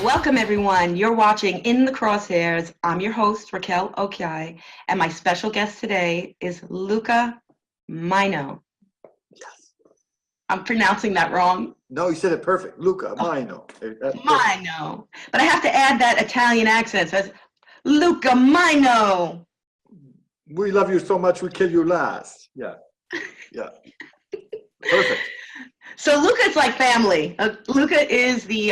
Welcome everyone. You're watching In the Crosshairs. I'm your host, Raquel Okyay, and my special guest today is Luca Majno. Yes. I'm pronouncing that wrong. No, you said it perfect. Luca Majno. Majno. But I have to add that Italian accent. So it's Luca Majno. We love you so much we kill you last. Yeah. Yeah. Perfect. So Luca's like family. Luca is he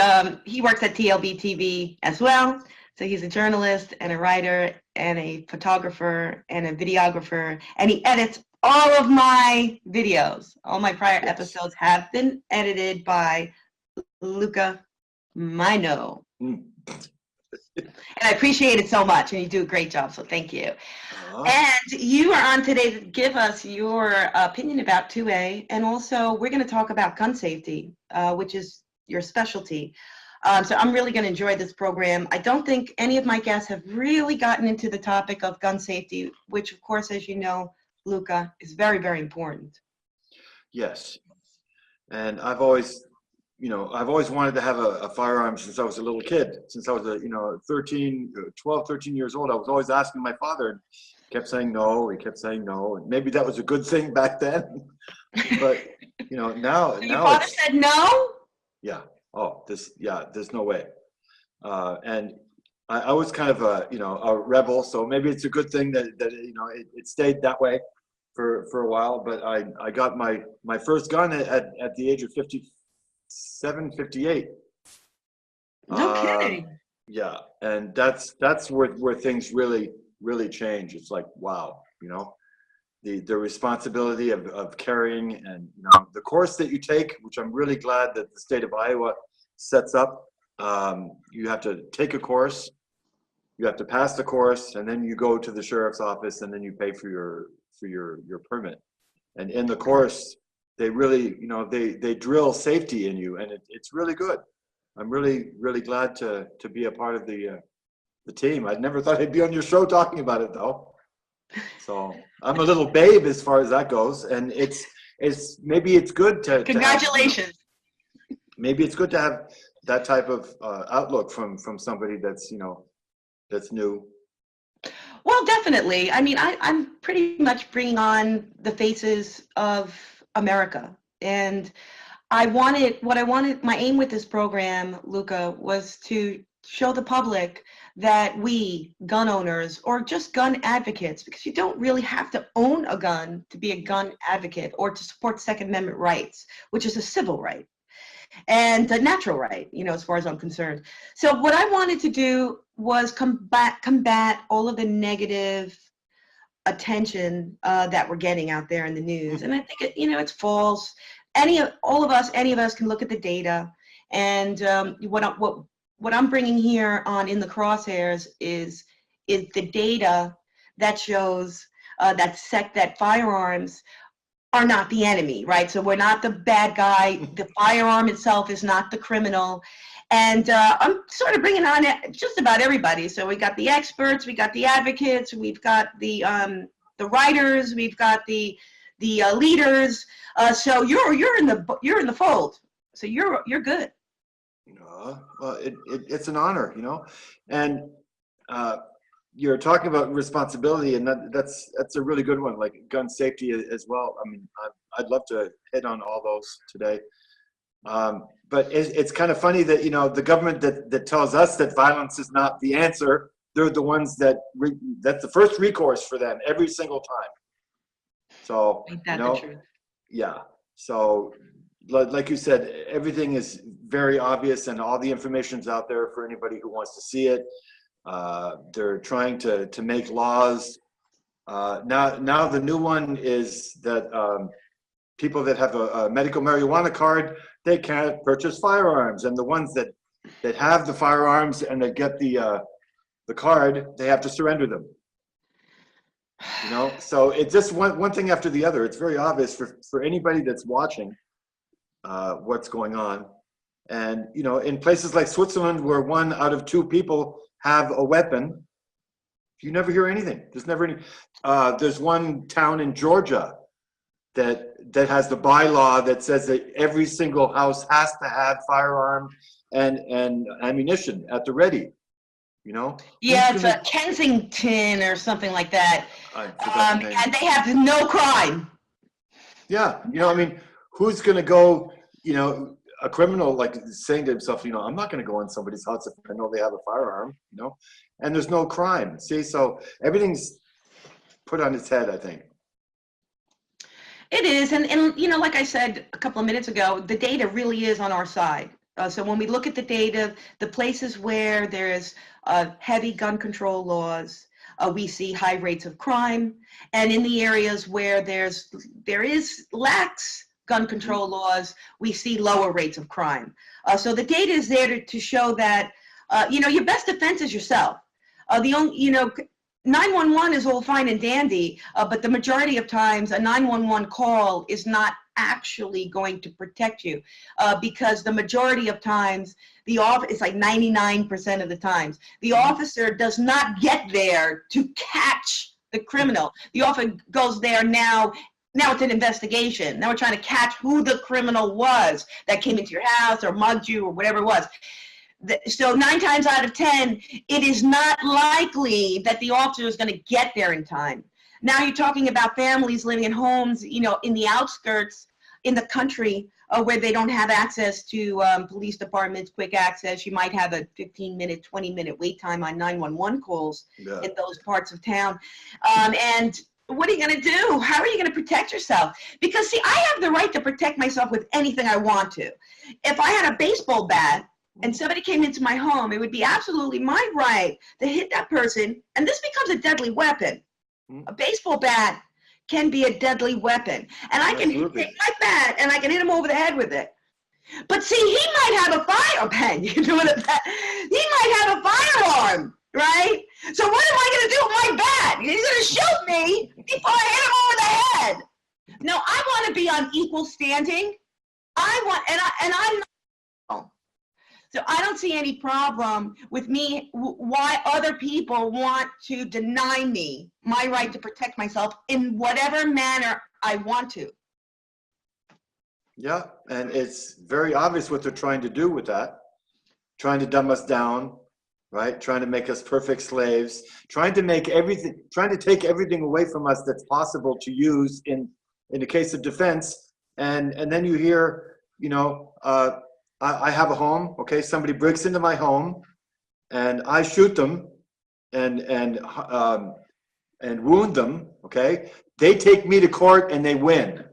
works at TLBTV as well. So he's a journalist and a writer and a photographer and a videographer, and he edits all of my videos. All my prior episodes have been edited by Luca Majno. And I appreciate it so much, and you do a great job, so thank you. And you are on today to give us your opinion about 2A, and also we're going to talk about gun safety, which is your specialty. So I'm really going to enjoy this program. I don't think any of my guests have really gotten into the topic of gun safety, which, of course, as you know, Luca, is very, very important. Yes. And I've always wanted to have a firearm since I was a little kid. Since I was 12, 13 years old, I was always asking my father, and he kept saying no, and maybe that was a good thing back then. But now Your father said no? Yeah. Oh, there's no way. And I was kind of a rebel, so maybe it's a good thing that it stayed that way for a while. But I got my first gun at the age of 57, 58. No kidding. Yeah, and that's where things really change. It's like, wow, the responsibility of carrying, and the course that you take, which I'm really glad that the state of Iowa sets up. You have to take a course, you have to pass the course, and then you go to the sheriff's office, and then you pay for your permit. And in the course, they really they drill safety in you, and it's really good. I'm really glad to be a part of the team. I never thought I'd be on your show talking about it though. So I'm a little babe as far as that goes, and maybe it's good to Congratulations. Maybe it's good to have that type of outlook from somebody that's that's new. Well, definitely. I mean, I'm pretty much bringing on the faces of America, and my aim with this program, Luca, was to show the public that we, gun owners, or just gun advocates, because you don't really have to own a gun to be a gun advocate or to support Second Amendment rights, which is a civil right and a natural right, as far as I'm concerned. So what I wanted to do was combat all of the negative attention that we're getting out there in the news. And I think it's false. Any of us can look at the data, and what I'm bringing here on In the Crosshairs is the data that shows that firearms are not the enemy, right? So we're not the bad guy. The firearm itself is not the criminal. And I'm sort of bringing on just about everybody. So we got the experts, we got the advocates, we've got the writers, we've got the leaders. So you're in the fold. So you're good. Well, it's an honor, and you're talking about responsibility, and that's a really good one, like gun safety as well. I mean, I'd love to hit on all those today. But it's kind of funny that the government that tells us that violence is not the answer, they're the ones that's the first recourse for them every single time. So Ain't that the truth? Yeah. So like you said, everything is very obvious, and all the information's out there for anybody who wants to see it. They're trying to make laws. Now the new one is that people that have a medical marijuana card, they can't purchase firearms, and the ones that have the firearms and that get the card, they have to surrender them. So it's just one thing after the other. It's very obvious for anybody that's watching what's going on. And in places like Switzerland, where 1 out of 2 people have a weapon, you never hear anything. There's never any. There's one town in Georgia that has the bylaw that says that every single house has to have firearm, and ammunition at the ready. You know? Yeah, it's a Kensington or something like that. I forgot the name. And they have no crime. Yeah, you know, I mean, who's going to go, you know, a criminal like saying to himself, you know, I'm not going to go in somebody's house if I know they have a firearm, you know, and there's no crime. See, so everything's put on its head, I think. It is, and you know, like I said a couple of minutes ago, the data really is on our side. So when we look at the data, the places where there's heavy gun control laws, we see high rates of crime, and in the areas where there is lax gun control laws, we see lower rates of crime. So the data is there to show that you know, your best defense is yourself. The only, you know, 911 is all fine and dandy, but the majority of times a 911 call is not actually going to protect you because the majority of times the officer, it's like 99% of the times, the officer does not get there to catch the criminal. The officer goes there now it's an investigation. Now we're trying to catch who the criminal was that came into your house or mugged you or whatever it was. So 9 times out of 10, it is not likely that the officer is going to get there in time. Now you're talking about families living in homes, you know, in the outskirts, in the country, where they don't have access to police departments, quick access. You might have a 15-minute, 20-minute wait time on 911 calls in those parts of town. And what are you going to do? How are you going to protect yourself? Because, see, I have the right to protect myself with anything I want to. If I had a baseball bat, and somebody came into my home, it would be absolutely my right to hit that person, and this becomes a deadly weapon. A baseball bat can be a deadly weapon, and I can take my bat and I can hit him over the head with it. But see, he might have a firearm. You know what? He might have a firearm, right? So what am I going to do with my bat? He's going to shoot me before I hit him over the head. No, I want to be on equal standing. I want, and I'm not. So I don't see any problem with me, why other people want to deny me my right to protect myself in whatever manner I want to. Yeah, and it's very obvious what they're trying to do with that. Trying to dumb us down, right? Trying to make us perfect slaves, trying to make everything, trying to take everything away from us that's possible to use in the case of defense. And then you hear, you know, I have a home, okay? Somebody breaks into my home, and I shoot them, and wound them, okay? They take me to court and they win.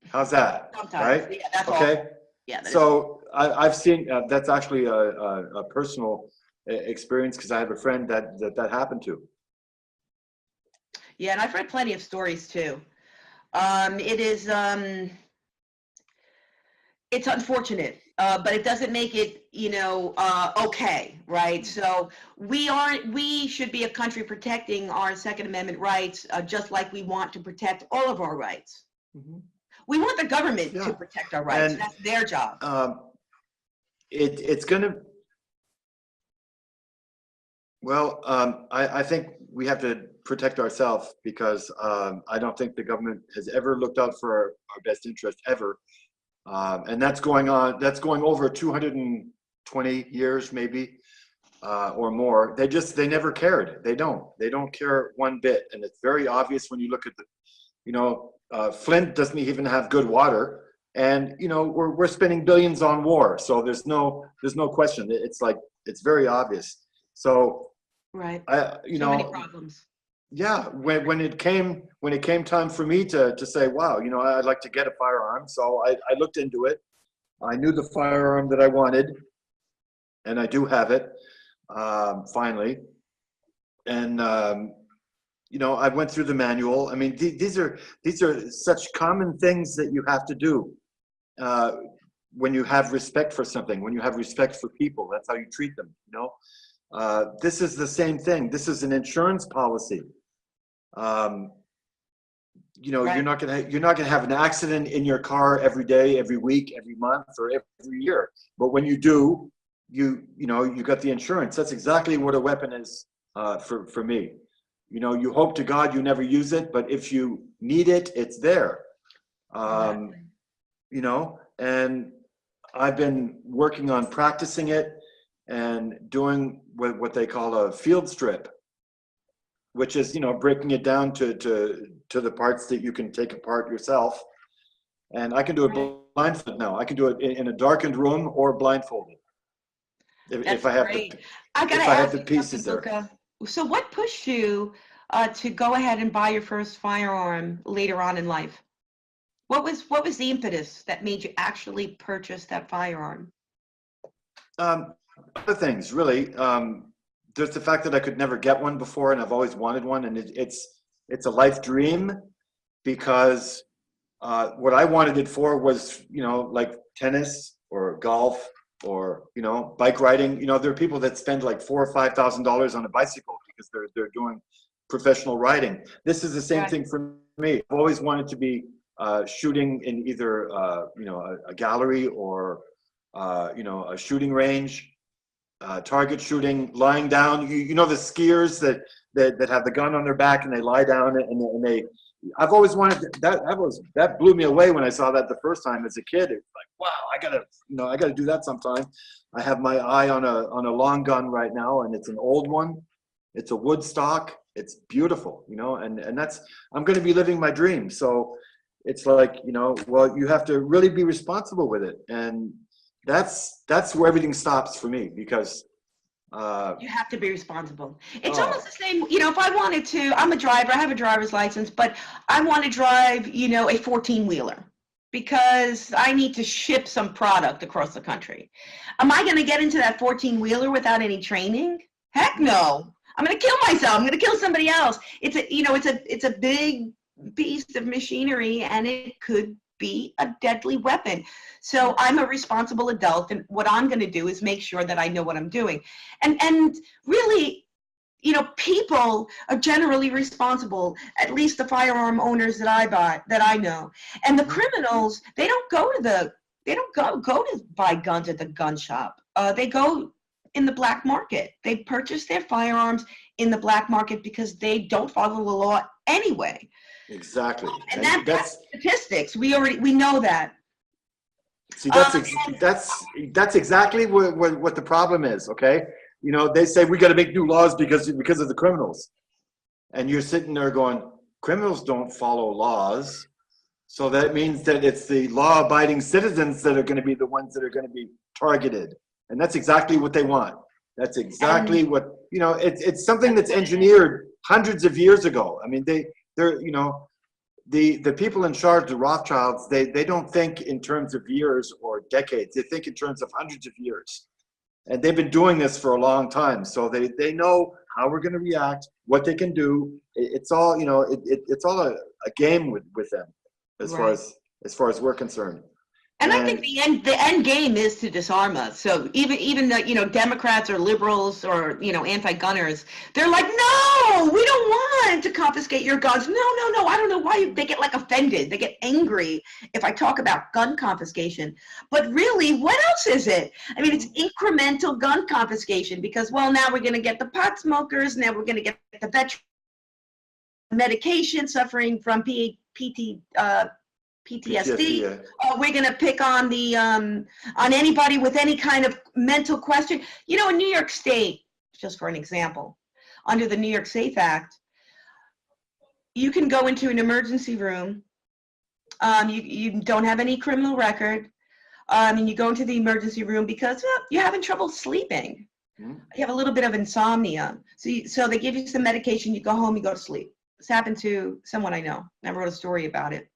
How's that? Sometimes, right? yeah, that's okay. all. Yeah. So I've seen that's actually a personal experience because I have a friend that happened to. Yeah, and I've read plenty of stories too. It is. It's unfortunate, but it doesn't make it, you know, okay, right? So we should be a country protecting our Second Amendment rights, just like we want to protect all of our rights. We want the government to protect our rights. And that's their job. It's going to, well, I think we have to protect ourselves because I don't think the government has ever looked out for our best interest ever. And that's going on, that's going over 220 years maybe, or more. They never cared. They don't care one bit. And it's very obvious when you look at the, you know, Flint doesn't even have good water. And, you know, we're spending billions on war. So there's no question. It's like, it's very obvious. So, right. You so know, many problems. Yeah, when it came time for me to say, wow, you know, I'd like to get a firearm. So I looked into it. I knew the firearm that I wanted, and I do have it, finally. And you know, I went through the manual. I mean, these are such common things that you have to do when you have respect for something, when you have respect for people. That's how you treat them, you know. This is the same thing. This is an insurance policy. You know, right. you're not gonna have an accident in your car every day, every week, every month, or every year. But when you do, you know, you got the insurance. That's exactly what a weapon is for me. You know, you hope to God you never use it, but if you need it, it's there. You know, and I've been working on practicing it and doing what they call a field strip, which is, you know, breaking it down to the parts that you can take apart yourself. And I can do it blindfolded now. I can do it in a darkened room or blindfolded. If I have great. the I gotta if I have ask the you pieces something, there. Luca. So what pushed you to go ahead and buy your first firearm later on in life? What was the impetus that made you actually purchase that firearm? Other things, really. There's the fact that I could never get one before, and I've always wanted one, and it's a life dream, because what I wanted it for was, you know, like tennis or golf or, you know, bike riding. You know, there are people that spend like $4,000 or $5,000 on a bicycle because they're doing professional riding. This is the same thing for me. I've always wanted to be shooting in either you know, a gallery or you know, a shooting range, target shooting, lying down. You know the skiers that have the gun on their back and they lie down and they I've always wanted that blew me away when I saw that the first time as a kid. It's like, wow, I gotta do that sometime. I have my eye on a long gun right now, and it's an old one. It's a wood stock. It's beautiful, you know, and that's, I'm going to be living my dream. So it's like, you know, well, you have to really be responsible with it, and that's where everything stops for me, because you have to be responsible. It's almost the same, you know, if I wanted to, I'm a driver, I have a driver's license, but I want to drive, you know, a 14-wheeler because I need to ship some product across the country. Am I going to get into that 14-wheeler without any training? Heck no. I'm going to kill myself. I'm going to kill somebody else. It's a, you know, it's a big piece of machinery, and it could be a deadly weapon. So I'm a responsible adult, and what I'm going to do is make sure that I know what I'm doing. And really, you know, people are generally responsible, at least the firearm owners that I know. And the criminals, they don't go to buy guns at the gun shop. They go in the black market. They purchase their firearms in the black market because they don't follow the law anyway. exactly. And that's statistics. We know that. See, that's exactly what the problem is. Okay, you know, they say we got to make new laws because of the criminals, and you're sitting there going, criminals don't follow laws, so that means that it's the law-abiding citizens that are going to be the ones that are going to be targeted, and that's exactly what they want. That's exactly what, you know. It's something that's engineered hundreds of years ago. I mean, they're you know. The people in charge, the Rothschilds, they don't think in terms of years or decades. They think in terms of hundreds of years. And they've been doing this for a long time. So they know how we're going to react, what they can do. It's all, you know, it's all a game with them as far as we're concerned. And I think the end game is to disarm us. So even the, you know, Democrats or liberals or, you know, anti-gunners, they're like, no, we don't want to confiscate your guns. No. I don't know why they get like offended. They get angry if I talk about gun confiscation. But really, what else is it? I mean, it's incremental gun confiscation because, well, now we're going to get the pot smokers. Now we're going to get the veteran medication suffering from PTSD. PTSD. We're going to pick on the on anybody with any kind of mental question. You know, in New York State, just for an example, under the New York Safe Act, you can go into an emergency room. You don't have any criminal record, and you go into the emergency room because you're having trouble sleeping. You have a little bit of insomnia. So they give you some medication. You go home. You go to sleep. This happened to someone I know. I wrote a story about it.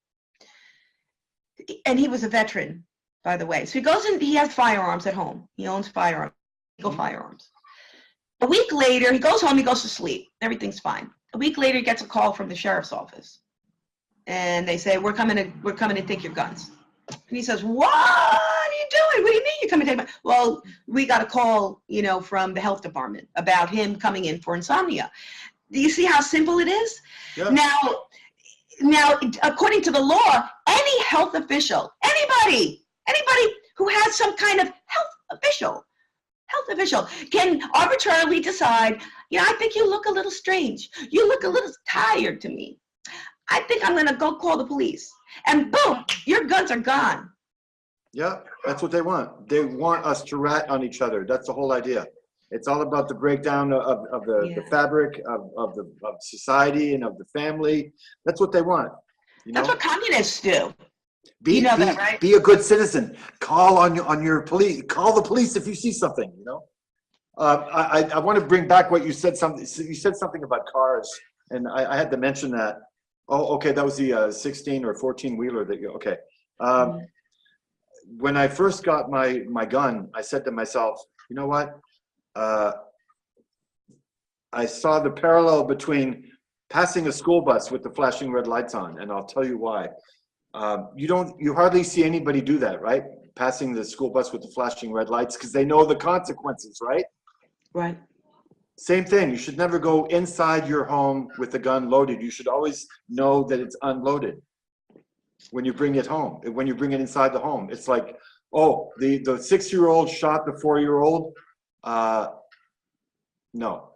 And he was a veteran, by the way. So he goes in, he has firearms at home. He owns firearms, legal firearms. A week later, he goes home, he goes to sleep. Everything's fine. A week later, he gets a call from the sheriff's office. And they say, we're coming to take your guns. And he says, what are you doing? What do you mean you're coming to take my? Well, we got a call, you know, from the health department about him coming in for insomnia. Do you see how simple it is? Yeah. Now, according to the law, any health official, anybody who has some kind of health official can arbitrarily decide, you know, I think you look a little strange. You look a little tired to me. I think I'm going to go call the police. And boom, your guns are gone. Yeah, that's what they want. They want us to rat on each other. That's the whole idea. It's all about the breakdown of the Yeah. fabric of society and of the family. That's what they want. You That's know, what communists do. You be know that, be right? be a good citizen. Call on your police. Call the police if you see something. You know. I want to bring back what you said. Something you said something about cars, and I had to mention that. Oh, okay, that was the 16 or 14 wheeler that you. Okay. Um, Mhm. when I first got my gun, I said to myself, you know what? Uh, I saw the parallel between passing a school bus with the flashing red lights on, and I'll tell you why. You hardly see anybody do that, right? Passing the school bus with the flashing red lights because they know the consequences, right? Right. Same thing. You should never go inside your home with the gun loaded. You should always know that it's unloaded when you bring it home. When you bring it inside the home, it's like, oh, the 6-year-old shot the 4-year-old. No,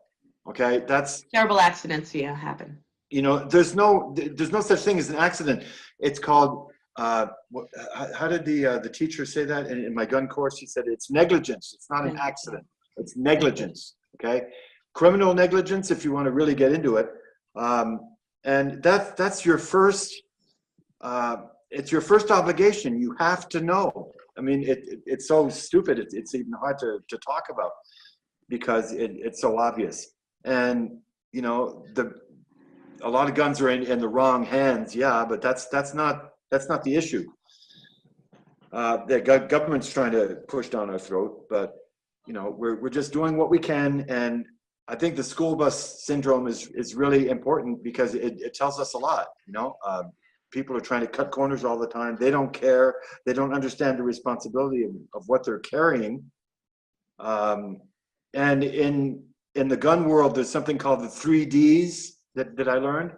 okay, that's, Terrible accidents, yeah, happen. there's no such thing as an accident. It's called how did the teacher say that in my gun course? He said it's negligence. It's not an accident. It's negligence. Okay, criminal negligence if you want to really get into it. And that's your first. It's your first obligation. You have to know. I mean, it's so stupid. It's even hard to talk about because it's so obvious. And a lot of guns are in the wrong hands. Yeah, but that's not the issue. The government's trying to push down our throat, but we're just doing what we can. And I think the school bus syndrome is really important because it tells us a lot. People are trying to cut corners all the time. They don't care. They don't understand the responsibility of what they're carrying. And in the gun world, there's something called the 3Ds that I learned.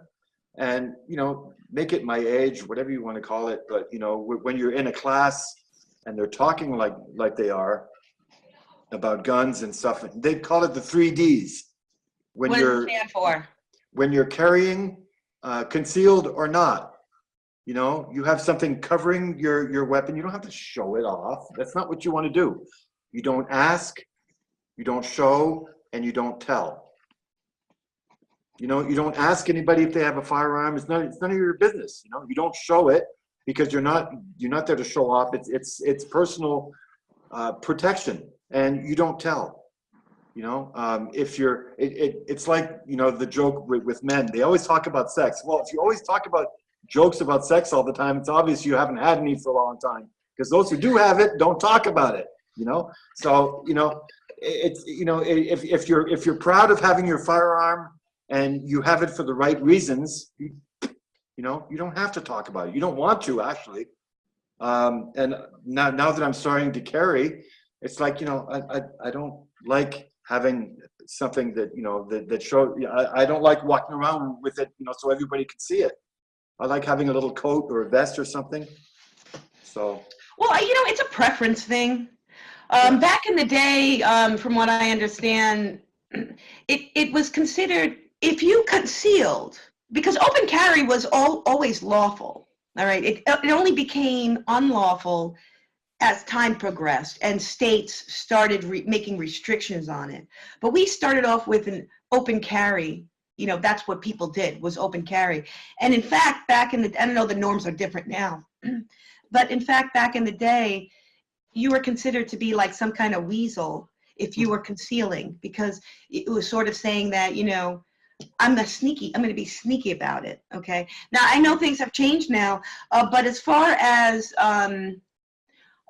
And make it my age, whatever you want to call it. But when you're in a class and they're talking like they are about guns and stuff, they call it the 3Ds. What does it stand for? When you're carrying, concealed or not. You have something covering your weapon. You don't have to show it off. That's not what you want to do. You don't ask, you don't show, and you don't tell. You don't ask anybody if they have a firearm. It's none of your business. You don't show it because you're not there to show off. It's personal protection, and you don't tell. If you're, it's like the joke with men. They always talk about sex. Well, if you always talk about jokes about sex all the time, it's obvious you haven't had any for a long time. Because those who do have it don't talk about it. So it's if you're proud of having your firearm and you have it for the right reasons, you don't have to talk about it. You don't want to actually. And now that I'm starting to carry, it's like I don't like having something that shows. I don't like walking around with it so everybody can see it. I like having a little coat or a vest or something. So. Well, it's a preference thing. Yeah. Back in the day, from what I understand, it was considered if you concealed, because open carry was always lawful. All right, it only became unlawful as time progressed and states started making restrictions on it. But we started off with an open carry. That's what people did, was open carry. And in fact, back in I don't know, the norms are different now, but in fact, back in the day, you were considered to be like some kind of weasel if you were concealing, because it was sort of saying that, I'm going to be sneaky about it. Okay. Now I know things have changed now, but as far as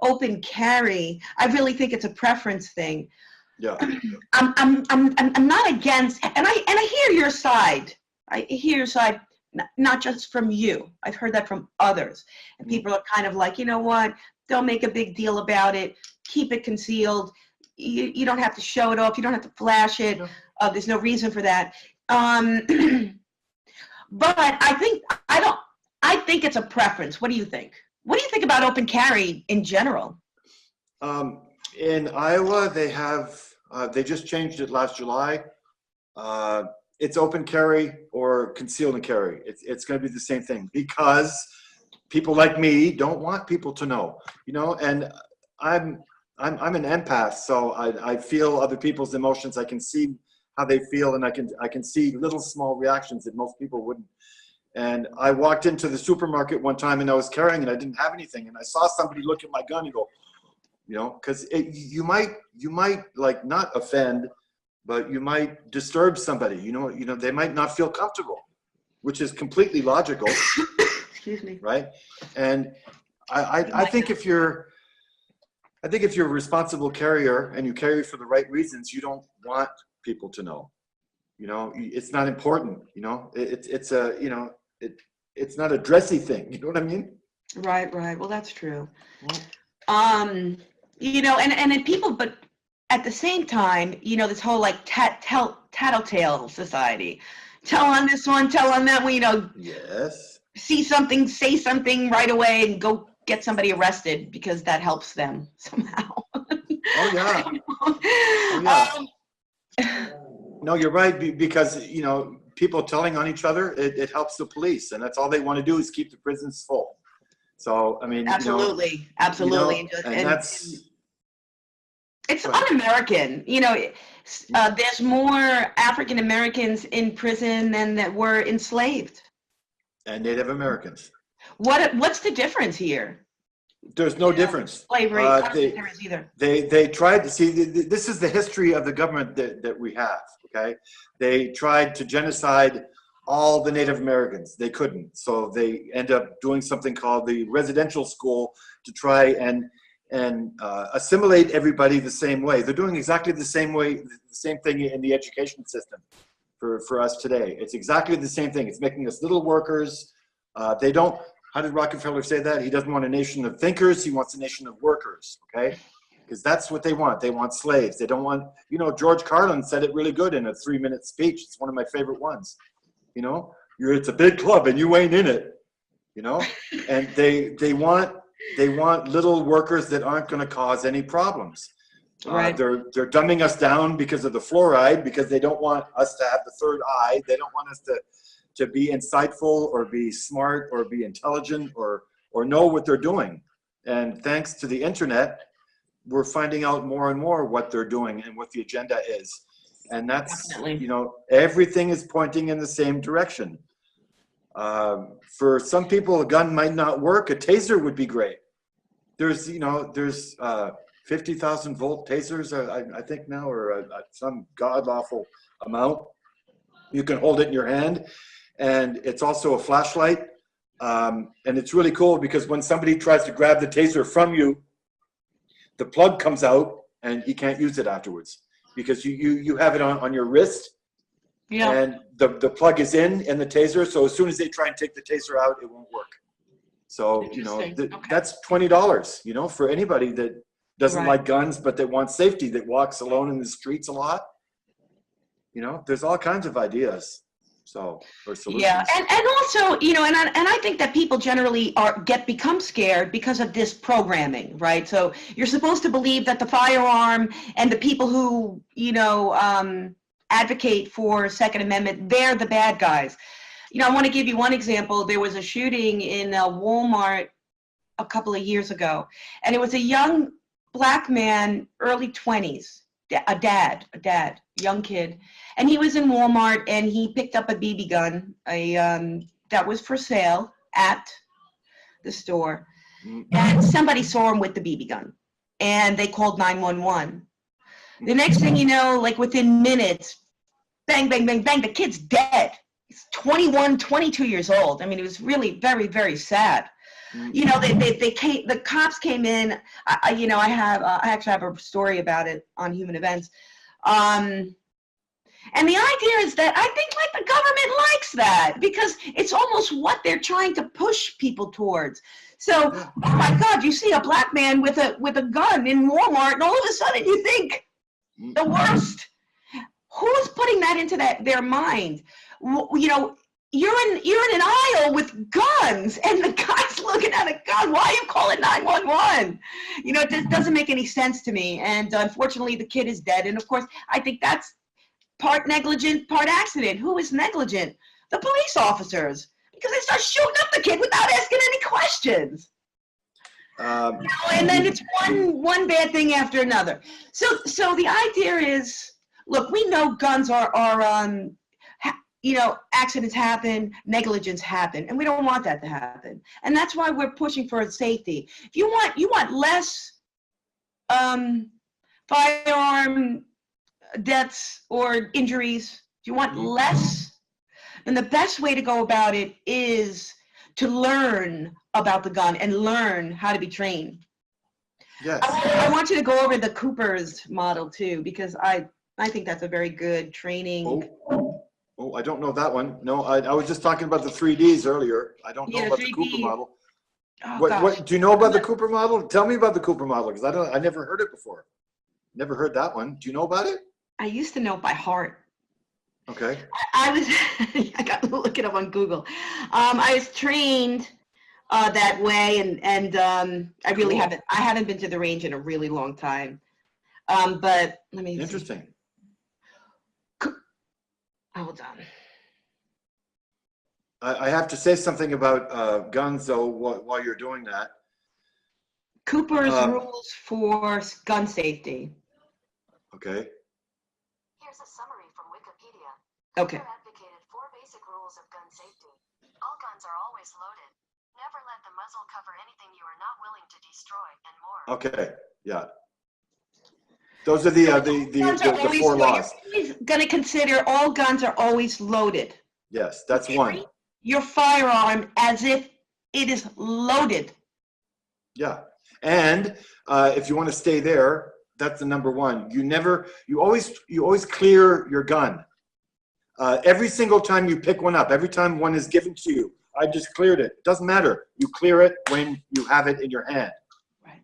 open carry, I really think it's a preference thing. Yeah. I'm not against, and I hear your side. I hear your side, not just from you. I've heard that from others. And people are kind of like, you know what? Don't make a big deal about it. Keep it concealed. You don't have to show it off. You don't have to flash it. There's no reason for that. But I think it's a preference. What do you think? What do you think about open carry in general? In Iowa, they just changed it last July. It's open carry or conceal and carry. It's going to be the same thing because people like me don't want people to know, you know, and I'm an empath, so I feel other people's emotions. I can see how they feel, and I can see little small reactions that most people wouldn't. And I walked into the supermarket one time and I was carrying and I didn't have anything, and I saw somebody look at my gun and go, you know, because you might like not offend, but you might disturb somebody. You know, they might not feel comfortable, which is completely logical. Excuse me. Right, and I think if you're a responsible carrier and you carry for the right reasons, you don't want people to know. You know, it's not important. You know, it's a, you know, it's not a dressy thing. You know what I mean? Right. Well, that's true. You know, and people, but at the same time, you know, this whole like tattletale society. Tell on this one, tell on that one. You know. Yes. See something, say something right away, and go get somebody arrested because that helps them somehow. Oh yeah. Oh, yeah. No, you're right, because, you know, people telling on each other, it helps the police, and that's all they want to do is keep the prisons full. So I mean, absolutely, you know, absolutely, you know, and that's it's un-American. You know, there's more African Americans in prison than that were enslaved. And Native Americans. What's the difference here? There's no difference. Slavery. They tried to see. This is the history of the government that we have. Okay, they tried to genocide all the Native Americans. They couldn't, so they end up doing something called the residential school to try and assimilate everybody the same way. They're doing exactly the same thing in the education system. For us today, it's exactly the same thing. It's making us little workers. They don't. How did Rockefeller say that? He doesn't want a nation of thinkers. He wants a nation of workers. Okay, because that's what they want. They want slaves. They don't want. You know, George Carlin said it really good in a 3-minute speech. It's one of my favorite ones. You know, it's a big club and you ain't in it. You know, and they want little workers that aren't going to cause any problems. Right. They're dumbing us down because of the fluoride, because they don't want us to have the third eye. They don't want us to be insightful or be smart or be intelligent or know what they're doing. And thanks to the internet, we're finding out more and more what they're doing and what the agenda is. And that's, definitely, you know, everything is pointing in the same direction. For some people, a gun might not work. A taser would be great. There's 50,000 volt tasers, I think now, or some god awful amount. You can hold it in your hand, and it's also a flashlight. And it's really cool because when somebody tries to grab the taser from you, the plug comes out and he can't use it afterwards because you have it on your wrist. Yeah. And the plug is in the taser, so as soon as they try and take the taser out, it won't work. So, you know, that's $20, you know, for anybody that doesn't like guns, but that wants safety, that walks alone in the streets a lot. You know, there's all kinds of ideas. So, or solutions. Yeah, and also, you know, and I think that people generally become scared because of this programming, right? So you're supposed to believe that the firearm and the people who, you know, advocate for Second Amendment, they're the bad guys. You know, I want to give you one example. There was a shooting in Walmart a couple of years ago, and it was a young Black man, early 20s, a dad, young kid, and he was in Walmart and he picked up a BB gun, that was for sale at the store, and somebody saw him with the BB gun, and they called 911. The next thing you know, like within minutes, bang, bang, bang, bang, the kid's dead. He's 21, 22 years old. I mean, it was really very, very sad. You know, the cops came in. You know, I actually have a story about it on Human Events. And the idea is that I think like the government likes that because it's almost what they're trying to push people towards. So, oh my God, you see a Black man with a gun in Walmart, and all of a sudden you think the worst. Who's putting that into their mind? You know, you're in an aisle with guns, and the guy's looking at a gun. Why are you calling 911? You know, it just doesn't make any sense to me. And unfortunately, the kid is dead. And of course, I think that's part negligent, part accident. Who is negligent? The police officers. because they start shooting up the kid without asking any questions. And then it's one bad thing after another. So the idea is, look, we know guns are accidents happen, negligence happen, and we don't want that to happen. And that's why we're pushing for safety. If you want less firearm deaths or injuries, if you want less, then the best way to go about it is to learn about the gun and learn how to be trained. Yes. I want you to go over the Cooper's model too, because I think that's a very good training. Oh, I don't know that one. No, I was just talking about the 3Ds earlier. I don't know about the Cooper model. Oh, what do you know about the Cooper model? Tell me about the Cooper model, because I never heard it before. Never heard that one. Do you know about it? I used to know it by heart. Okay. I got to look it up on Google. I was trained that way, and I really haven't been to the range in a really long time. But let me. Interesting. Hold on. I have to say something about guns, though, while you're doing that. Cooper's rules for gun safety. Okay. Here's a summary from Wikipedia. Okay. Cooper advocated 4 basic rules of gun safety. All guns are always loaded. Never let the muzzle cover anything you are not willing to destroy, and more. Okay. Yeah. Those are the 4 laws. You're going to consider all guns are always loaded. Yes, that's one. Your firearm as if it is loaded. Yeah, and if you want to stay there, that's the number 1. You always clear your gun. Every single time you pick one up, every time one is given to you, I just cleared it. It doesn't matter. You clear it when you have it in your hand. Right.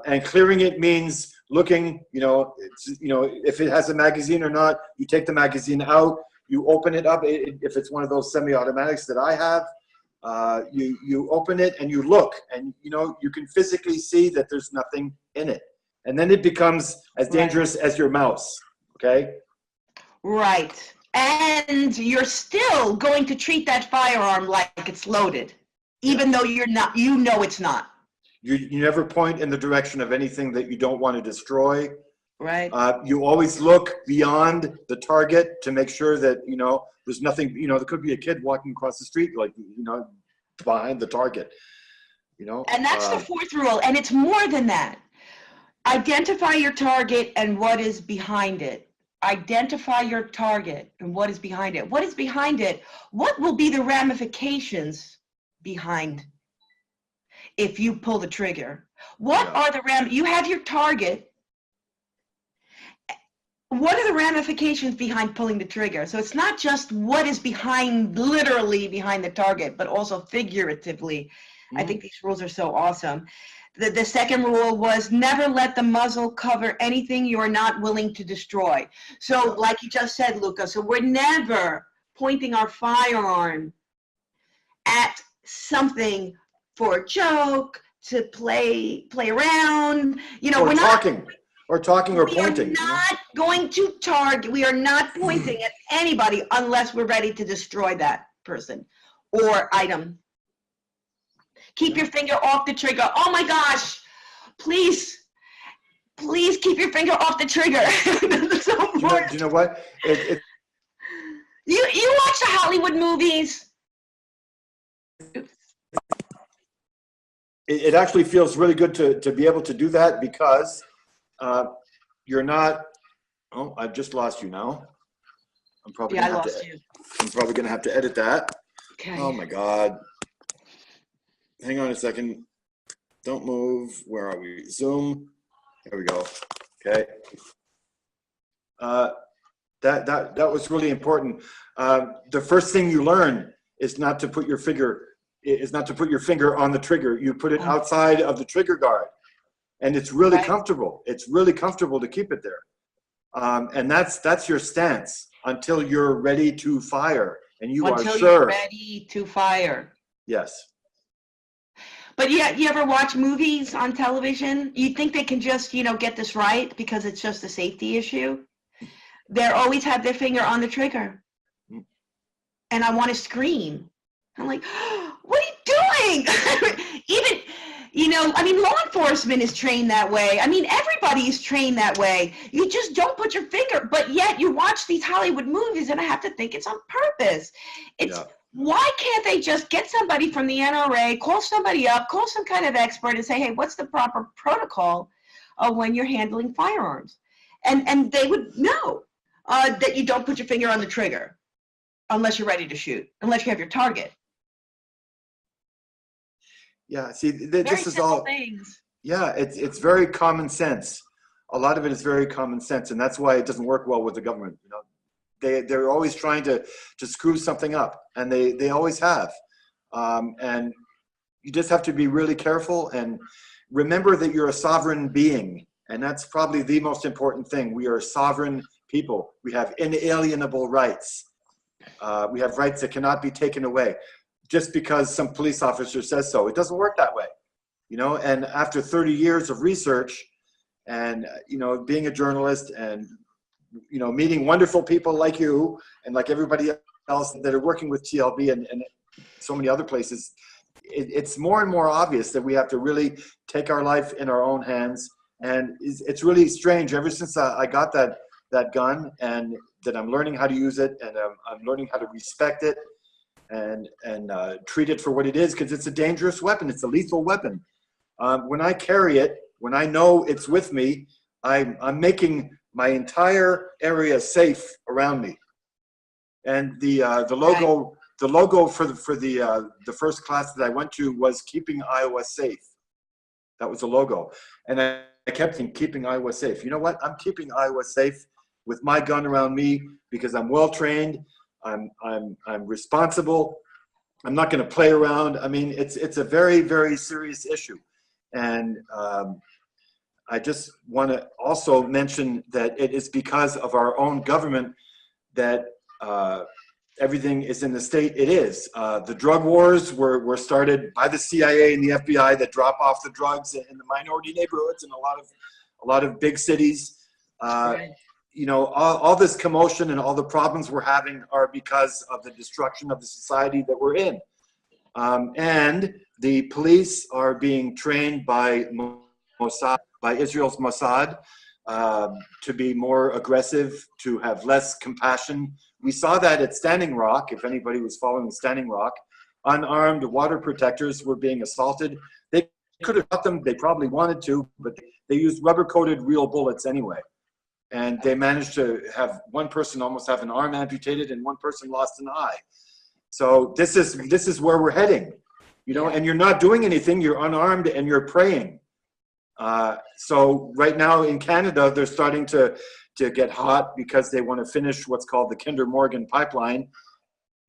And clearing it means looking, if it has a magazine or not. You take the magazine out. You open it up. If it's one of those semi-automatics that I have, you open it and you look, and you can physically see that there's nothing in it, and then it becomes as dangerous as your mouse. Okay. Right. And you're still going to treat that firearm like it's loaded, even though you're not. It's not. You never point in the direction of anything that you don't want to destroy. Right. You always look beyond the target to make sure that there's nothing. There could be a kid walking across the street, behind the target. And that's the 4th rule, and it's more than that. Identify your target and what is behind it. Identify your target and what is behind it. What is behind it? What will be the ramifications behind if you pull the trigger? What are the you have your target. What are the ramifications behind pulling the trigger? So it's not just what is literally behind the target, but also figuratively. I think these rules are so awesome. The 2nd rule was never let the muzzle cover anything you are not willing to destroy. So like you just said, Luca, so we're never pointing our firearm at something for a joke, to play around. We're talking. Or talking or pointing. We are not going to target. We are not pointing at anybody unless we're ready to destroy that person or item. Keep your finger off the trigger. Oh my gosh, please keep your finger off the trigger. So do you know what? You watch the Hollywood movies. It actually feels really good to be able to do that, because you're not. Oh, I've just lost you now. I'm probably I lost you. I'm probably gonna have to edit that. Okay. Oh my God. Hang on a second. Don't move. Where are we? Zoom. There we go. Okay. That was really important. The first thing you learn is not to put your finger on the trigger. You put it outside of the trigger guard, and it's really comfortable. It's really comfortable to keep it there. And that's your stance until you're ready to fire, and you are sure. Until you're ready to fire. Yes. But you ever watch movies on television? You think they can just, get this right because it's just a safety issue? They always have their finger on the trigger. And I want to scream. I'm like, what are you doing? Even, you know, I mean, law enforcement is trained that way. I mean, everybody is trained that way. You just don't put your finger, but yet you watch these Hollywood movies and I have to think it's on purpose. It's, why can't they just get somebody from the NRA, call somebody up, call some kind of expert and say, hey, what's the proper protocol when you're handling firearms? And they would know that you don't put your finger on the trigger unless you're ready to shoot, unless you have your target. Yeah, see, this is all things. Yeah, it's very common sense. A lot of it is very common sense, and that's why it doesn't work well with the government. You know, they're always trying to screw something up, and they always have. And you just have to be really careful and remember that you're a sovereign being, and that's probably the most important thing. We are sovereign people. We have inalienable rights. We have rights that cannot be taken away just because some police officer says so. It doesn't work that way, you know. And after 30 years of research and, you know, being a journalist and, you know, meeting wonderful people like you and like everybody else that are working with TLB and so many other places, it's more and more obvious that we have to really take our life in our own hands. And it's really strange. Ever since I got that gun, and that I'm learning how to use it, and I'm learning how to respect it and treat it for what it is, because it's a dangerous weapon. It's a lethal weapon. When I carry it, when I know it's with me, I'm making my entire area safe around me. And the logo for the first class that I went to was "Keeping Iowa Safe." That was the logo, and I kept thinking, "Keeping Iowa safe." You know what? I'm keeping Iowa safe with my gun around me because I'm well trained. I'm responsible. I'm not going to play around. I mean, it's a very, very serious issue. And I just want to also mention that it is because of our own government that everything is in the state it is. The drug wars were started by the CIA and the FBI that drop off the drugs in the minority neighborhoods in a lot of big cities. Right. You know, all this commotion and all the problems we're having are because of the destruction of the society that we're in. And the police are being trained by Mossad, by Israel's Mossad, to be more aggressive, to have less compassion. We saw that at Standing Rock. If anybody was following Standing Rock, unarmed water protectors were being assaulted. They could have shot them, they probably wanted to, but they used rubber-coated real bullets anyway. And they managed to have one person almost have an arm amputated and one person lost an eye. So this is where we're heading, you know. And you're not doing anything. You're unarmed and you're praying. So right now in Canada, they're starting to get hot because they want to finish what's called the Kinder Morgan pipeline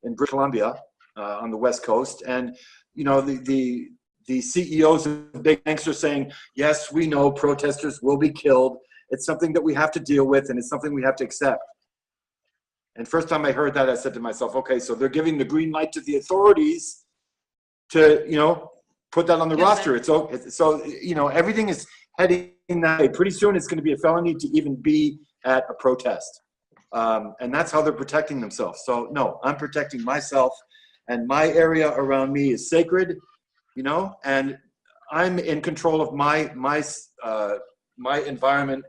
in British Columbia on the West Coast. And you know, the CEOs of big banks are saying, yes, we know protesters will be killed. It's something that we have to deal with, and it's something we have to accept. And first time I heard that, I said to myself, okay, so they're giving the green light to the authorities to, you know, put that on the roster. It's okay. So, you know, everything is heading that way. Pretty soon it's going to be a felony to even be at a protest. And that's how they're protecting themselves. So no, I'm protecting myself, and my area around me is sacred, you know, and I'm in control of my environment,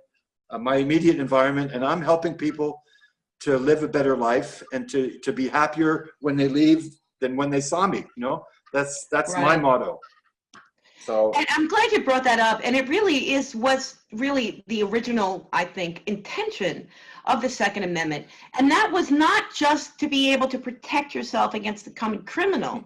my immediate environment, and I'm helping people to live a better life and to be happier when they leave than when they saw me. You know, that's right. My motto. So, and I'm glad you brought that up, and it really was really the original, I think, intention of the Second Amendment, and that was not just to be able to protect yourself against the common criminal.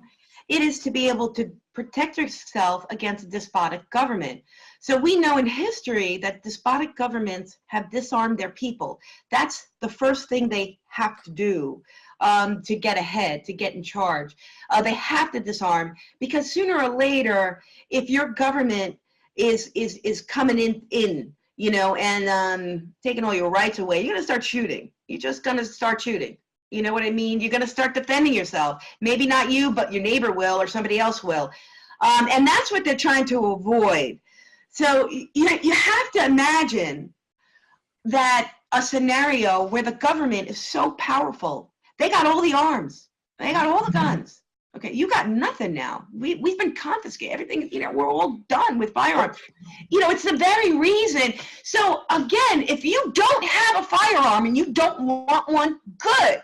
It is to be able to protect yourself against a despotic government. So we know in history that despotic governments have disarmed their people. That's the first thing they have to do to get ahead, to get in charge. They have to disarm, because sooner or later, if your government is coming in, you know, and taking all your rights away, you're gonna start shooting. You're just gonna start shooting. You know what I mean? You're going to start defending yourself. Maybe not you, but your neighbor will, or somebody else will. And that's what they're trying to avoid. So you have to imagine that a scenario where the government is so powerful. They got all the arms. They got all the guns. Okay, you got nothing now. We've been confiscated. Everything, we're all done with firearms. It's the very reason. So again, if you don't have a firearm and you don't want one, good.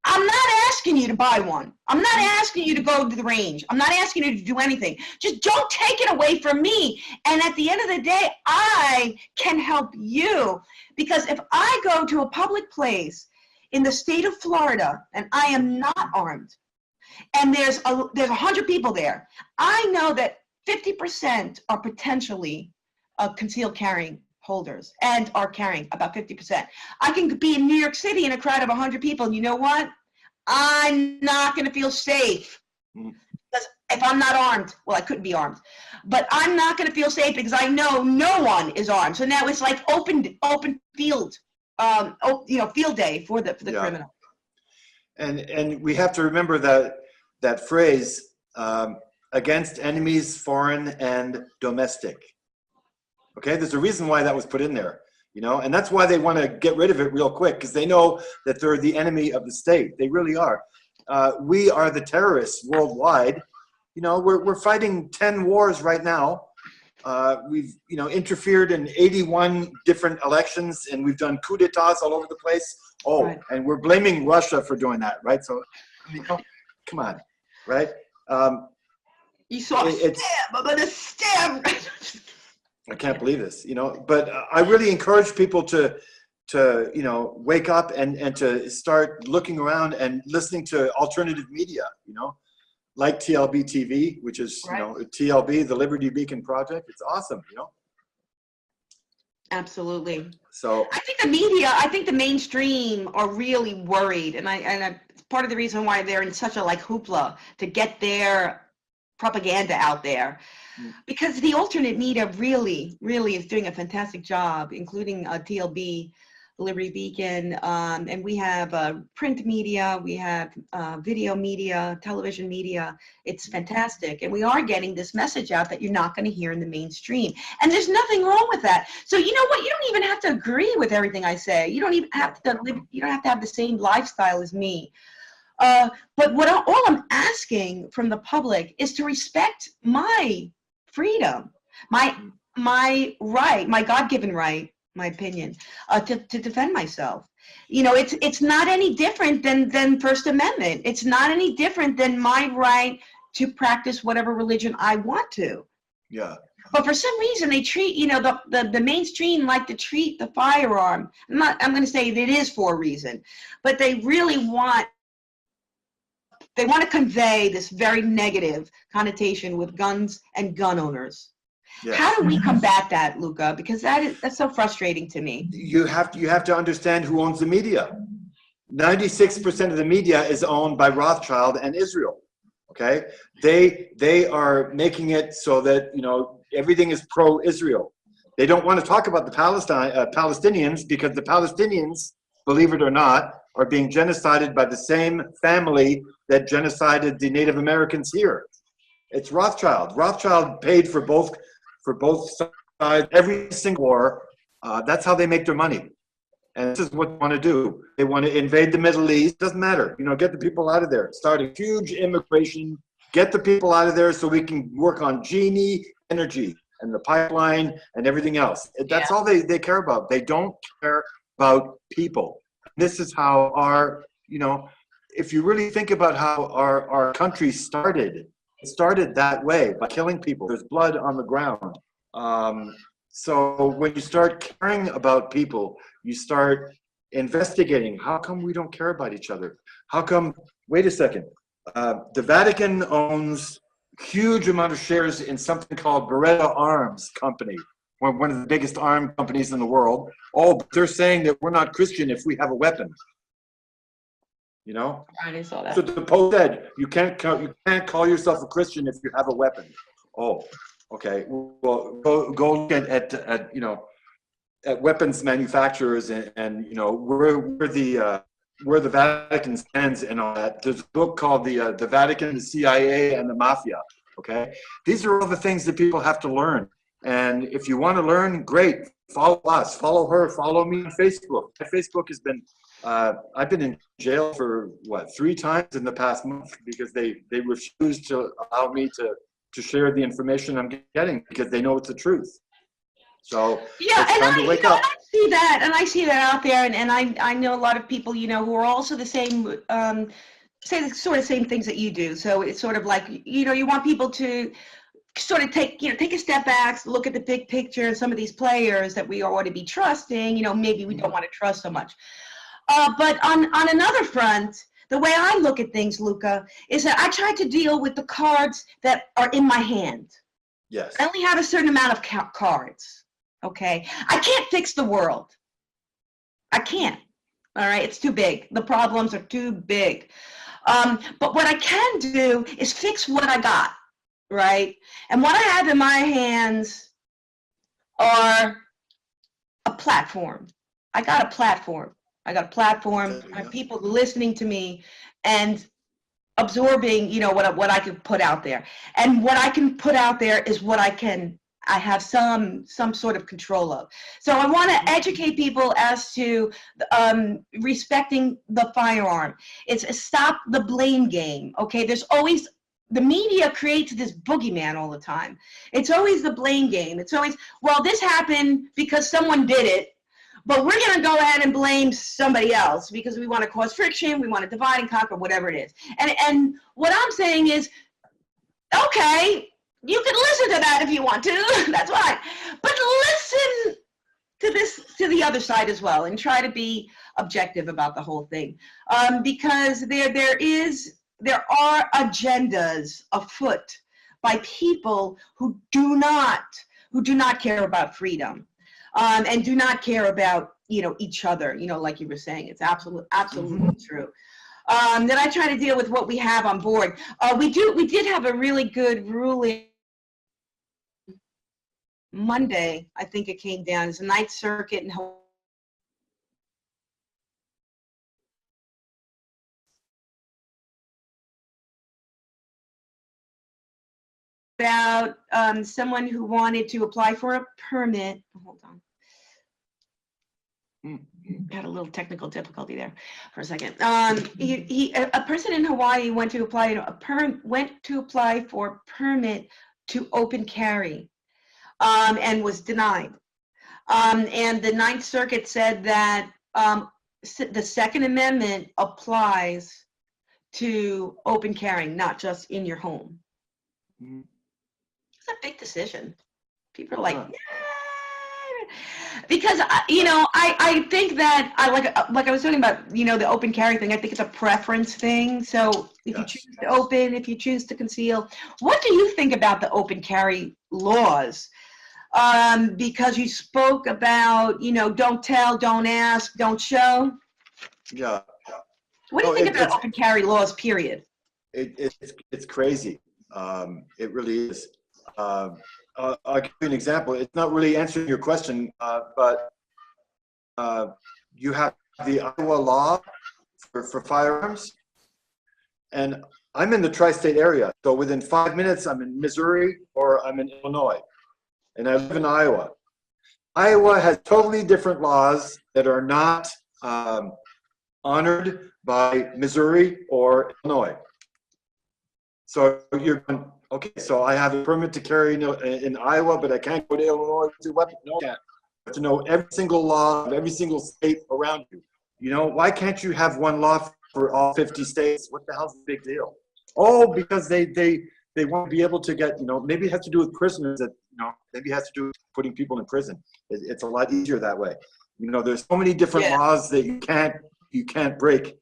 I'm not asking you to buy one. I'm not asking you to go to the range. I'm not asking you to do anything. Just don't take it away from me. And at the end of the day, I can help you. Because if I go to a public place in the state of Florida and I am not armed, and there's 100 people there, I know that 50% are potentially concealed carrying holders and are carrying about 50%. I can be in New York City in a crowd of 100 people, and you know what? I'm not going to feel safe. Because if I'm not armed, well, I couldn't be armed, but I'm not going to feel safe because I know no one is armed. So now it's like open field, field day for the criminal. And we have to remember that phrase, against enemies, foreign and domestic. Okay, there's a reason why that was put in there, and that's why they want to get rid of it real quick, because they know that they're the enemy of the state. They really are. We are the terrorists worldwide. We're fighting 10 wars right now. We've interfered in 81 different elections, and we've done coups d'etats all over the place. Right. And we're blaming Russia for doing that, right? So, come on, right? You saw a stab. I'm gonna stab. I can't believe this, but I really encourage people to wake up and to start looking around and listening to alternative media, like TLBTV, which is, right. TLB, the Liberty Beacon Project. It's awesome, Absolutely. So I think the mainstream are really worried, and it's part of the reason why they're in such a hoopla to get their propaganda out there, because the alternate media really is doing a fantastic job, including TLB, Liberty Beacon, and we have print media, we have video media, television media. It's fantastic, and we are getting this message out that you're not going to hear in the mainstream, and there's nothing wrong with that. So you know what? You don't even have to agree with everything I say. You don't even have to live. You don't have to have the same lifestyle as me. But all I'm asking from the public is to respect my freedom, my right, my God-given right, my opinion, to defend myself. It's not any different than First Amendment. It's not any different than my right to practice whatever religion I want to. Yeah. But for some reason they treat, the mainstream like to treat the firearm. I'm going to say it is for a reason, but they really want to convey this very negative connotation with guns and gun owners. Yes. How do we combat that, Luca? Because that's so frustrating to me. You have to understand who owns the media. 96% of the media is owned by Rothschild and Israel. Okay, they are making it so that everything is pro-Israel. They don't want to talk about the Palestinians, because the Palestinians, believe it or not, are being genocided by the same family that genocided the Native Americans here. It's Rothschild. Rothschild paid for both sides, every single war. That's how they make their money. And this is what they want to do. They want to invade the Middle East. Doesn't matter. Get the people out of there. Start a huge immigration. Get the people out of there so we can work on Genie energy and the pipeline and everything else. That's all they care about. They don't care about people. This is how if you really think about how our country started, it started that way, by killing people. There's blood on the ground. So when you start caring about people, you start investigating. How come we don't care about each other? How come, wait a second, the Vatican owns huge amount of shares in something called Beretta Arms Company, one of the biggest arm companies in the world. Oh, but they're saying that we're not Christian if we have a weapon. I saw that. So the Pope said you can't call yourself a Christian if you have a weapon. Oh, okay. Well, go look at weapons manufacturers and where the Vatican stands and all that. There's a book called the Vatican, the CIA, and the Mafia. Okay, these are all the things that people have to learn. And if you want to learn, great. Follow us, follow her, follow me on Facebook. My Facebook has been I've been in jail for what, 3 times in the past month because they refuse to allow me to share the information I'm getting because they know it's the truth. So Yeah, it's and time to wake up. I see that, and I see that out there, and I know a lot of people, you know, who are also the same, say the sort of same things that you do. So it's sort of like, you know, you want people to sort of take a step back, look at the big picture. Some of these players that we ought to be trusting, you know, maybe we don't want to trust so much. But on another front, the way I look at things, Luca, is that I try to deal with the cards that are in my hand. Yes. I only have a certain amount of cards. Okay, I can't fix the world. I can't. All right, it's too big. The problems are too big. But what I can do is fix what I got, right? And what I have in my hands are a platform. I got a platform. I have people listening to me and absorbing, you know, what I can put out there. And what I can put out there is what I have some sort of control of. So I want to educate people as to respecting the firearm. It's stop the blame game. Okay, there's always, the media creates this boogeyman all the time. It's always the blame game. It's always, well, this happened because someone did it, but we're going to go ahead and blame somebody else because we want to cause friction, we want to divide and conquer, whatever it is. And what I'm saying is, okay, you can listen to that if you want to, that's fine. But listen to the other side as well and try to be objective about the whole thing. Because there are agendas afoot by people who do not care about freedom. And do not care about, you know, each other, you know, like you were saying. It's absolutely true. Then I try to deal with what we have on board. We did have a really good ruling Monday. I think it came down. It's a Ninth Circuit in Hawaii. About someone who wanted to apply for a permit. Hold on. Had a little technical difficulty there for a second. A person in Hawaii went to apply for a permit to open carry, and was denied. And the Ninth Circuit said that the Second Amendment applies to open carrying, not just in your home. It's a big decision. People are like, yeah. Because you know, I think that like I was talking about, you know, the open carry thing. I think it's a preference thing. So if you choose to open, if you choose to conceal, what do you think about the open carry laws? Because you spoke about, you know, don't tell, don't ask, don't show. Yeah. What do you think about open carry laws? Period. It's crazy. It really is. I'll give you an example. It's not really answering your question, but you have the Iowa law for firearms, and I'm in the tri-state area. So within 5 minutes, I'm in Missouri or I'm in Illinois, and I live in Iowa. Iowa has totally different laws that are not honored by Missouri or Illinois. So you're going, okay, so I have a permit to carry in Iowa, but I can't go to Illinois to weapon. No, I can't. You have to know every single law of every single state around you. You know, why can't you have one law for all 50 states? What the hell's the big deal? Oh, because they want to be able to get, you know, maybe it has to do with prisoners that, you know, maybe it has to do with putting people in prison. It's a lot easier that way. You know, there's so many different laws that you can't break.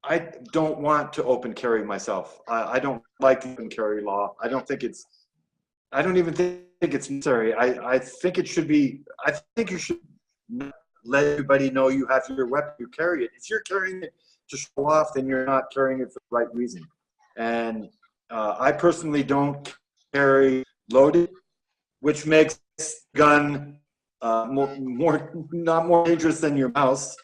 I don't want to open carry myself. I don't like the open carry law. I don't even think it's necessary. I think it should be, I think you should let everybody know you have your weapon, you carry it. If you're carrying it to show off, then you're not carrying it for the right reason. And I personally don't carry loaded, which makes gun not more dangerous than your mouse.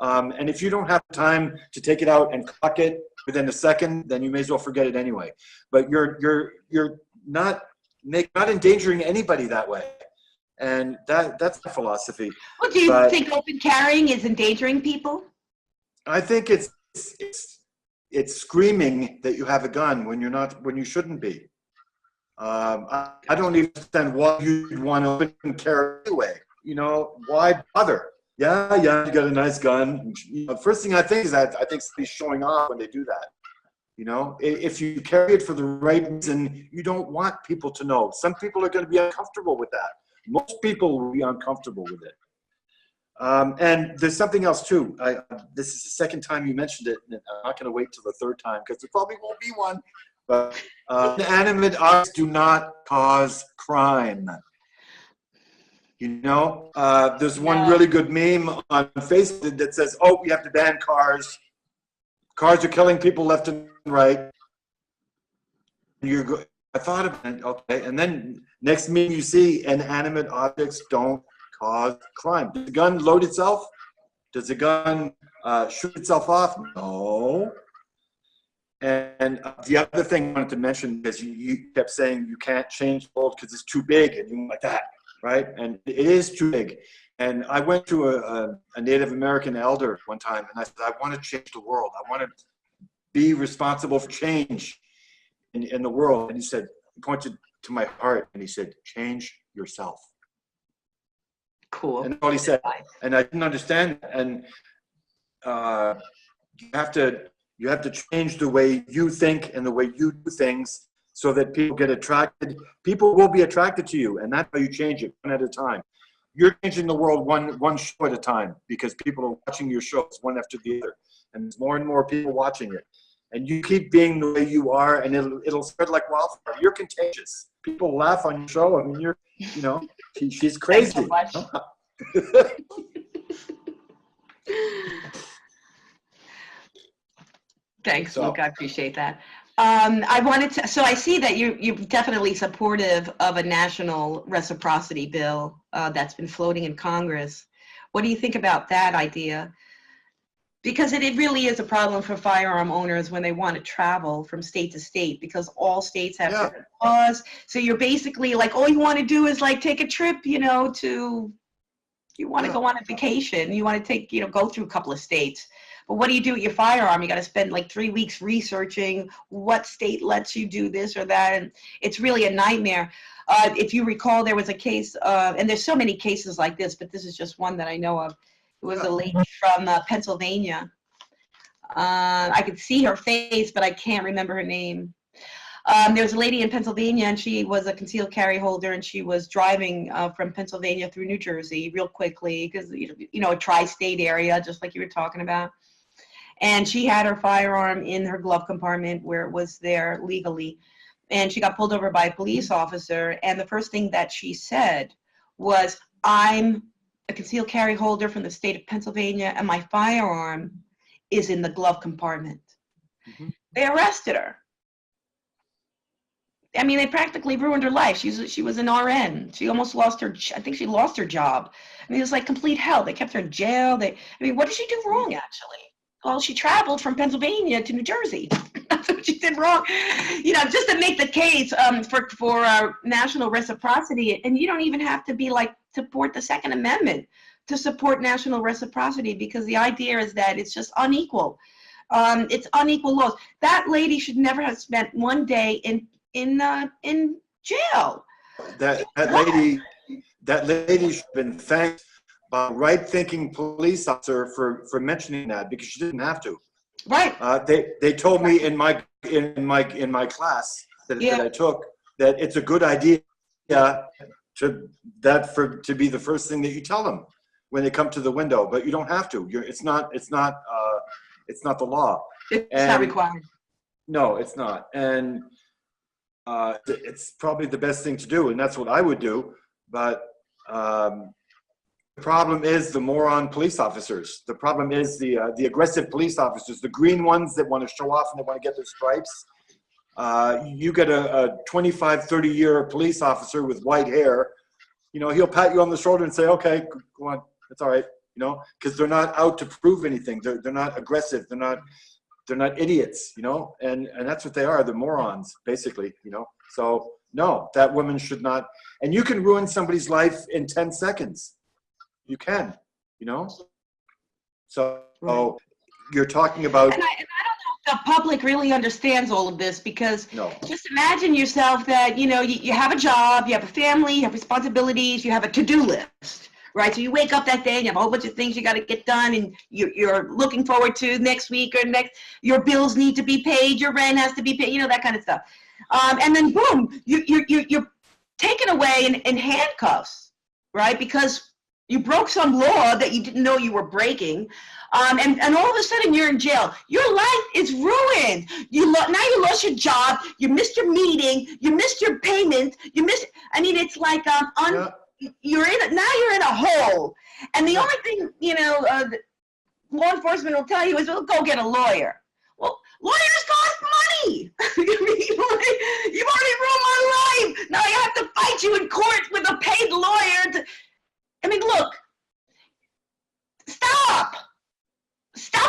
And if you don't have time to take it out and cock it within a second, then you may as well forget it anyway. But you're not endangering anybody that way. And that's a philosophy. Well, do you But think open carrying is endangering people? I think it's screaming that you have a gun when you're not, when you shouldn't be. I don't even understand why you'd want to open carry anyway. You know, why bother? Yeah, you got a nice gun. You know, first thing I think is that I think somebody's showing off when they do that. You know, if you carry it for the right reason, you don't want people to know. Some people are going to be uncomfortable with that. Most people will be uncomfortable with it. And there's something else too. This is the second time you mentioned it, and I'm not going to wait till the third time because there probably won't be one. But inanimate objects do not cause crime. You know, there's one really good meme on Facebook that says, "Oh, we have to ban cars. Cars are killing people left and right." And I thought of it, okay, and then next meme you see, inanimate objects don't cause crime. Does the gun load itself? Does the gun shoot itself off? No. And the other thing I wanted to mention, because you kept saying you can't change the world because it's too big and you like that, right? And it is too big. And I went to a Native American elder one time, and I said, I want to change the world. I want to be responsible for change in the world. And he said, he pointed to my heart, and he said, change yourself. Cool. And that's all he said. And I didn't understand that. And you have to change the way you think and the way you do things so that people get attracted. People will be attracted to you, and that's how you change it, one at a time. You're changing the world one show at a time because people are watching your shows one after the other, and there's more and more people watching it. And you keep being the way you are, and it'll spread like wildfire. You're contagious. People laugh on your show. I mean, you know, she's crazy. Thanks so much. Thanks, Luke. I appreciate that. I wanted to, so I see that you're definitely supportive of a national reciprocity bill that's been floating in Congress. What do you think about that idea? Because it really is a problem for firearm owners when they want to travel from state to state, because all states have different laws. So you're basically like, all you want to do is like take a trip, you know, you want to go on a vacation, you want to take, you know, go through a couple of states. But what do you do with your firearm? You got to spend like 3 weeks researching what state lets you do this or that. And it's really a nightmare. If you recall, there was a case, and there's so many cases like this, but this is just one that I know of. It was a lady from Pennsylvania. I could see her face, but I can't remember her name. There was a lady in Pennsylvania, and she was a concealed carry holder, and she was driving from Pennsylvania through New Jersey real quickly because, you know, a tri-state area, just like you were talking about. And she had her firearm in her glove compartment where it was there legally. And she got pulled over by a police officer. And the first thing that she said was, I'm a concealed carry holder from the state of Pennsylvania, and my firearm is in the glove compartment. Mm-hmm. They arrested her. I mean, they practically ruined her life. She was an RN. She almost lost her, I think she lost her job. I mean, it was like complete hell. They kept her in jail. I mean, what did she do wrong, actually? Well, she traveled from Pennsylvania to New Jersey. That's what she did wrong. You know, just to make the case for national reciprocity, and you don't even have to be like, support the Second Amendment to support national reciprocity, because the idea is that it's just unequal. It's unequal laws. That lady should never have spent one day in jail. That lady should have been thanked by a right-thinking police officer for mentioning that, because she didn't have to. Right. They told me in my class that I took that it's a good idea to be the first thing that you tell them when they come to the window, but you don't have to. It's not the law. It's not required. No, it's not. And it's probably the best thing to do, and that's what I would do. But the problem is the moron police officers. The problem is the aggressive police officers, the green ones that want to show off and they want to get their stripes. You get a 25, 30-year police officer with white hair, you know, he'll pat you on the shoulder and say, okay, go on, it's all right, you know, because they're not out to prove anything. They're not aggressive. They're not idiots, you know, and that's what they are. They're morons, basically, you know. So No, that woman should not. And you can ruin somebody's life in 10 seconds. You can, you know? So you're talking about. And I don't know if the public really understands all of this, because No. just imagine yourself that, you know, you have a job, you have a family, you have responsibilities, you have a to-do list, right? So you wake up that day and you have a whole bunch of things you got to get done, and you're looking forward to next week or next, your bills need to be paid, your rent has to be paid, you know, that kind of stuff. And then boom, you're taken away in handcuffs, right? Because you broke some law that you didn't know you were breaking, and all of a sudden you're in jail. Your life is ruined. Now you lost your job. You missed your meeting. You missed your payment. I mean, it's like you're in a hole. And the only thing, you know, law enforcement will tell you is, well, go get a lawyer. Well, lawyers cost money. You've already ruined my life. Now I have to fight you in court with a paid lawyer. I mean, look, stop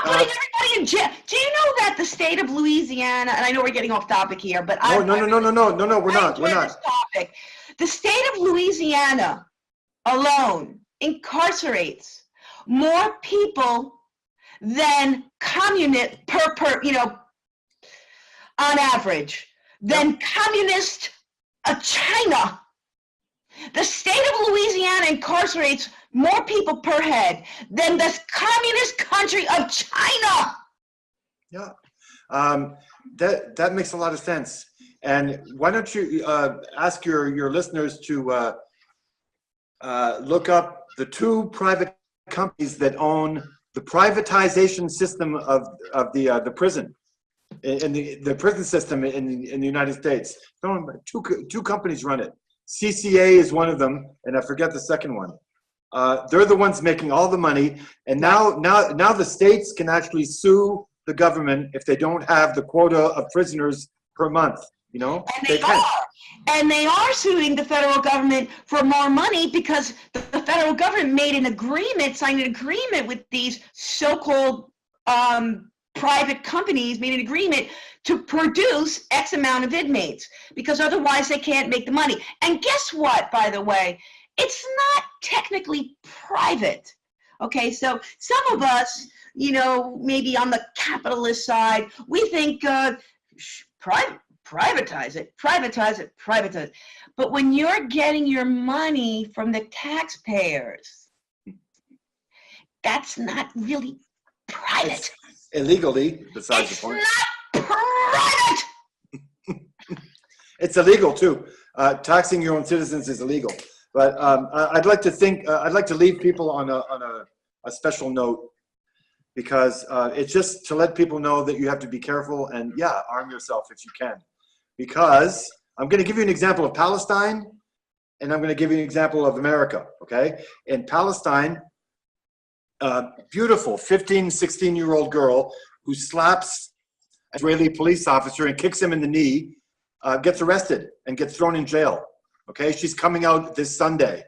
putting everybody in jail. Do you know that the state of Louisiana, and I know we're getting off topic here, but No, we're not. This topic. The state of Louisiana alone incarcerates more people than communist on average, than communist China. The state of Louisiana incarcerates more people per head than the communist country of China. Yeah, that makes a lot of sense. And why don't you ask your listeners to look up the two private companies that own the privatization system of the prison, in the prison system in the United States. Two companies run it. CCA is one of them, and I forget the second one. They're the ones making all the money, and now the states can actually sue the government if they don't have the quota of prisoners per month. You know, and they are suing the federal government for more money, because the federal government signed an agreement with these so-called private companies, made an agreement to produce X amount of inmates, because otherwise they can't make the money. And guess what, by the way? It's not technically private. Okay, so some of us, you know, maybe on the capitalist side, we think privatize it. But when you're getting your money from the taxpayers, that's not really private. It's illegally, besides the point. It's not private. It's illegal too. Taxing your own citizens is illegal. But I'd like to leave people on a special note, because it's just to let people know that you have to be careful and arm yourself if you can. Because I'm going to give you an example of Palestine, and I'm going to give you an example of America. Okay, in Palestine, beautiful 15, 16-year-old girl who slaps an Israeli police officer and kicks him in the knee, gets arrested and gets thrown in jail. Okay, she's coming out this Sunday.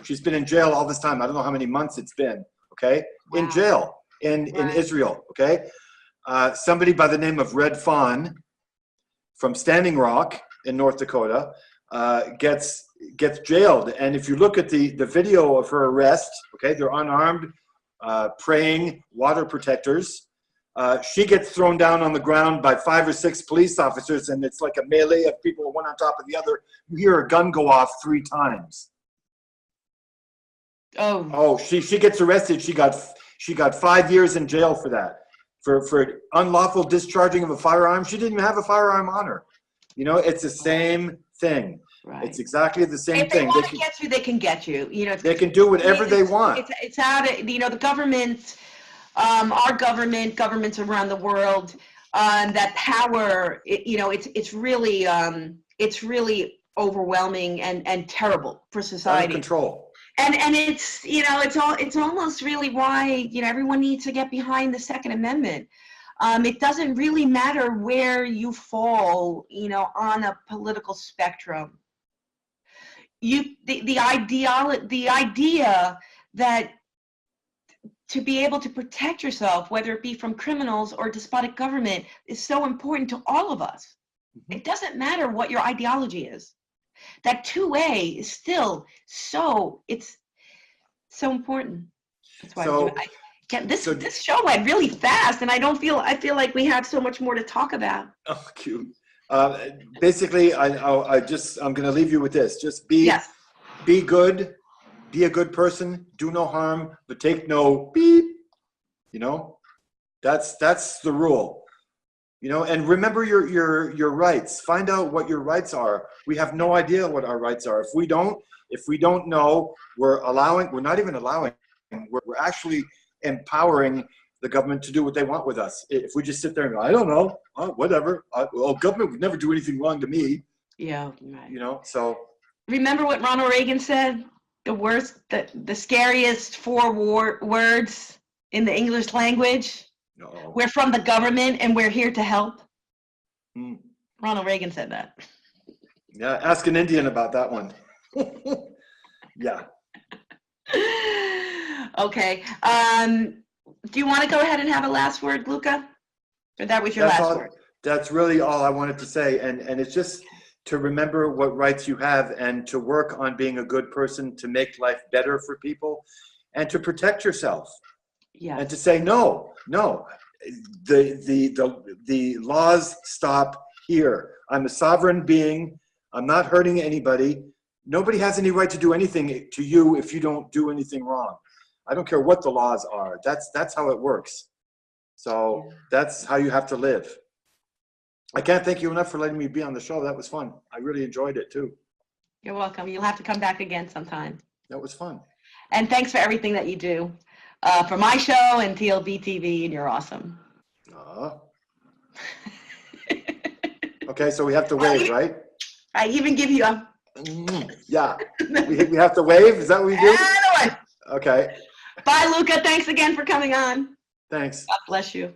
She's been in jail all this time. I don't know how many months it's been. Okay, wow. In jail in Israel. Okay, somebody by the name of Red Fawn from Standing Rock in North Dakota gets jailed. And if you look at the video of her arrest, okay, they're unarmed, praying water protectors. She gets thrown down on the ground by 5 or 6 police officers, and it's like a melee of people, one on top of the other. You hear a gun go off 3 times. Oh, she gets arrested. She got 5 years in jail for that, for unlawful discharging of a firearm. She didn't even have a firearm on her. You know, it's the same thing. Right. It's exactly the same thing. If they want to get you, they can get you. You know, they can do whatever they want. It's out of, you know, the government. Our governments around the world, that power, it's really overwhelming and terrible for society. Out of control. And it's, you know, it's almost really why, you know, everyone needs to get behind the Second Amendment. It doesn't really matter where you fall, you know, on a political spectrum. The idea that to be able to protect yourself, whether it be from criminals or despotic government, is so important to all of us. Mm-hmm. It doesn't matter what your ideology is. That two-way is still it's so important. That's why So, I get this. so- This show went really fast, and I feel like we have so much more to talk about. oh, cute. Basically, I'm going to leave you with this. Just be good, be a good person, do no harm, but take no beep. You know, that's the rule. You know, and remember your rights. Find out what your rights are. We have no idea what our rights are. If we don't know, we're not even allowing, we're actually empowering the government to do what they want with us. If we just sit there and go, I don't know, whatever. Government would never do anything wrong to me. Yeah, right. You know, so. Remember what Ronald Reagan said? The scariest four words in the English language. No. We're from the government and we're here to help. Hmm. Ronald Reagan said that. Yeah, ask an Indian about that one. Yeah. Okay. Do you want to go ahead and have a last word, Luca? Or that was your last word? That's really all I wanted to say. And it's just to remember what rights you have and to work on being a good person, to make life better for people and to protect yourself. Yeah. And to say, no, the laws stop here. I'm a sovereign being. I'm not hurting anybody. Nobody has any right to do anything to you if you don't do anything wrong. I don't care what the laws are. That's how it works. So that's how you have to live. I can't thank you enough for letting me be on the show. That was fun. I really enjoyed it too. You're welcome. You'll have to come back again sometime. That was fun. And thanks for everything that you do for my show and TLBTV, and you're awesome. Okay, so we have to wave, right? I even give you a... Yeah. We have to wave? Is that what we do? Anyway. Okay. Bye, Luca. Thanks again for coming on. Thanks. God bless you.